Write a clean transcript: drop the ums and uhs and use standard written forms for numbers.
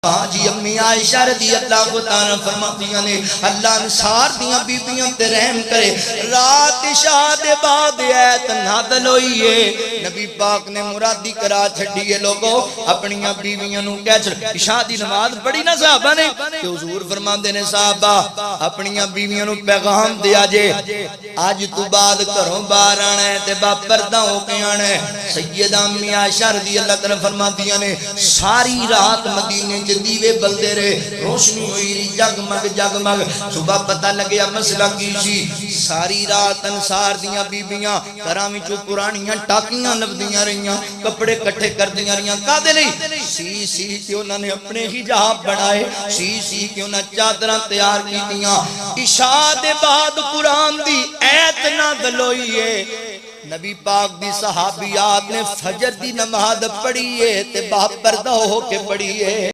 हाँ जी अम्मी आयशा रज़ी अल्लाह तआला फरमातियां ने अल्लाह अंसार दियां बीबियां ते रहम करे। रात इशा दे बाद ऐत नाज़िल होई है। नबी पाक ने मुरादी करा छड़ी है लोगो अपनियां बीवियां नू कह छ इशा दी नमाज पढ़ी ना साहबा ने ते हुजूर फरमांदे ने साहबा अपनियां बीवियां नू पैगाम दिया जे आज तू बाद घरों बाहर आना है ते बापर्दा होके आना है। सैयदा अम्मी आयशा रज़ी अल्लाह तआला फरमातियां ने सारी रात मदीने दीवे बलदे रहे, रोशनी हुई रही जगमग जगमग। सुबह पता लगे मसला की सी। सारी रात अंसार दियां बीबियां घरां विचों पुरानियां टाकियां लभदियां रहियां, कपड़े इकट्ठे करदियां रहियां। कादे लई? सी कि उन्हां ने अपने हिजाब बनाए, सी कि उन्हां चादरां तैयार कीतियां। इशा दे बाद कुरान दी ऐत नाज़िल होई है। नबी पाक दी सहाबियात ने फजर दी नमाज पढ़ी है ते बापर्दा होके पढ़ी है।